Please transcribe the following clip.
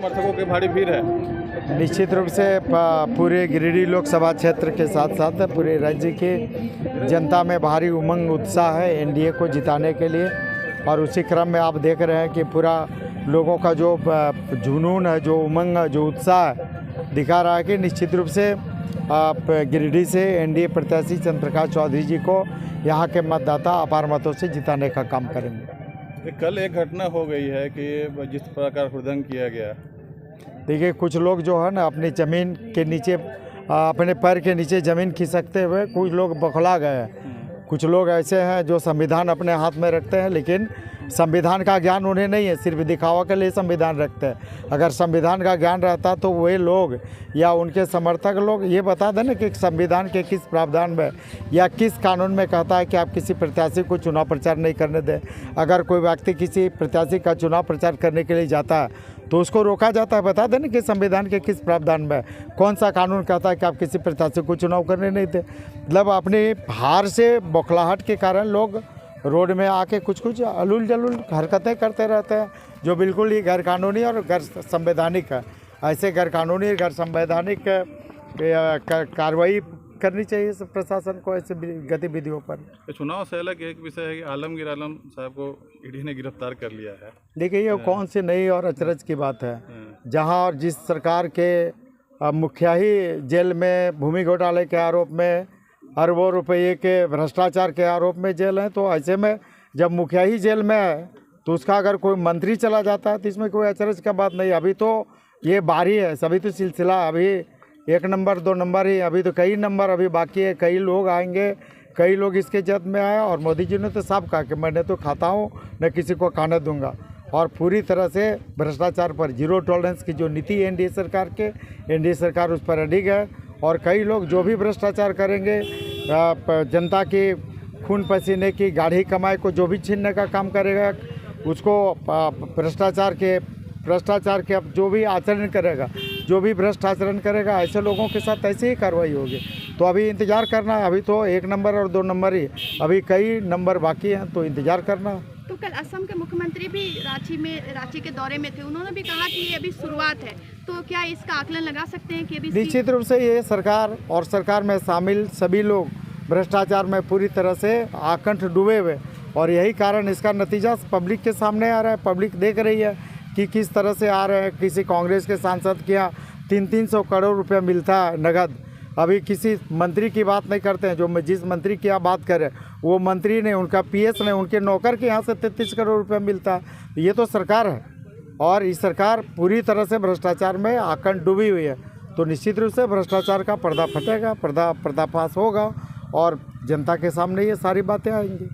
समर्थकों की भारी भीड़ है। निश्चित रूप से पूरे गिरिडीह लोकसभा क्षेत्र के साथ साथ पूरे राज्य के जनता में भारी उमंग उत्साह है एनडीए को जिताने के लिए। और उसी क्रम में आप देख रहे हैं कि पूरा लोगों का जो जुनून है, जो उमंग, जो उत्साह दिखा रहा है कि निश्चित रूप से गिरिडीह से एनडीए प्रत्याशी चंद्र प्रकाश चौधरी जी को यहाँ के मतदाता अपार मतों से जिताने का काम करेंगे। कल एक घटना हो गई है कि जिस प्रकार हुड़दंग किया गया। देखिए, कुछ लोग जो है ना अपनी ज़मीन के नीचे, अपने पैर के नीचे ज़मीन खिसकते हुए कुछ लोग बौखला गए हैं। कुछ लोग ऐसे हैं जो संविधान अपने हाथ में रखते हैं, लेकिन संविधान का ज्ञान उन्हें नहीं है, सिर्फ दिखावा के लिए संविधान रखते हैं। अगर संविधान का ज्ञान रहता तो वे लोग या उनके समर्थक लोग ये बता दें ना कि संविधान के किस प्रावधान में या किस कानून में कहता है कि आप किसी प्रत्याशी को चुनाव प्रचार नहीं करने दें। अगर कोई व्यक्ति किसी प्रत्याशी का चुनाव प्रचार करने के लिए जाता है तो उसको रोका जाता है। बता दें ना कि संविधान के किस प्रावधान में कौन सा कानून कहता है कि आप किसी प्रत्याशी को चुनाव करने नहीं दें। मतलब अपनी हार से बौखलाहट के कारण लोग रोड में आके कुछ अलूल जलूल हरकतें करते रहते हैं, जो बिल्कुल ही गैर कानूनी और गैर संवैधानिक है। ऐसे गैर कानूनी, गैर संवैधानिक कार्रवाई करनी चाहिए प्रशासन को ऐसे गतिविधियों पर। चुनाव से अलग एक विषय है कि आलमगीर आलम साहब को ईडी ने गिरफ्तार कर लिया है। देखिए, ये कौन सी नई और अचरज की बात है, जहां और जिस सरकार के मुखिया ही जेल में भूमि घोटाले के आरोप में, अरबों रुपये के भ्रष्टाचार के आरोप में जेल है, तो ऐसे में जब मुखिया ही जेल में है तो उसका अगर कोई मंत्री चला जाता है तो इसमें कोई अचरज का बात नहीं। अभी तो ये बारी है, सभी तो सिलसिला अभी 1 नंबर 2 नंबर ही, अभी तो कई नंबर अभी बाकी है। कई लोग आएंगे, कई लोग इसके जद में आए। और मोदी जी ने तो साफ कहा कि मैं न तो खाता हूँ न किसी को खाने दूंगा। और पूरी तरह से भ्रष्टाचार पर जीरो टॉलरेंस की जो नीति है एनडीए सरकार के, एनडीए सरकार उस पर अडिग है। और कई लोग जो भी भ्रष्टाचार करेंगे, जनता की खून पसीने की गाढ़ी कमाई को जो भी छीनने का काम करेगा, उसको भ्रष्टाचार के अब जो भी आचरण करेगा, जो भी भ्रष्ट आचरण करेगा, ऐसे लोगों के साथ ऐसे ही कार्रवाई होगी। तो अभी इंतज़ार करना है। अभी तो 1 नंबर और 2 नंबर ही, अभी कई नंबर बाकी हैं, तो इंतज़ार करना है। तो कल असम के मुख्यमंत्री भी रांची के दौरे में थे, उन्होंने भी कहा कि ये अभी शुरुआत है। तो क्या इसका आकलन लगा सकते हैं कि अभी निश्चित रूप से ये सरकार और सरकार में शामिल सभी लोग भ्रष्टाचार में पूरी तरह से आकंठ डूबे हुए, और यही कारण इसका नतीजा पब्लिक के सामने आ रहा है। पब्लिक देख रही है कि किस तरह से आ रहे हैं। किसी कांग्रेस के सांसद के यहाँ 300 करोड़ रुपये मिलता है नगद। अभी किसी मंत्री की बात नहीं करते हैं, जो जिस मंत्री की आप बात करें वो मंत्री ने, उनका पीएस ने, उनके नौकर के यहाँ से 33 करोड़ रुपये मिलता है। ये तो सरकार है, और इस सरकार पूरी तरह से भ्रष्टाचार में आकंठ डूबी हुई है। तो निश्चित रूप से भ्रष्टाचार का पर्दा फटेगा, पर्दाफाश होगा, और जनता के सामने ये सारी बातें आएंगी।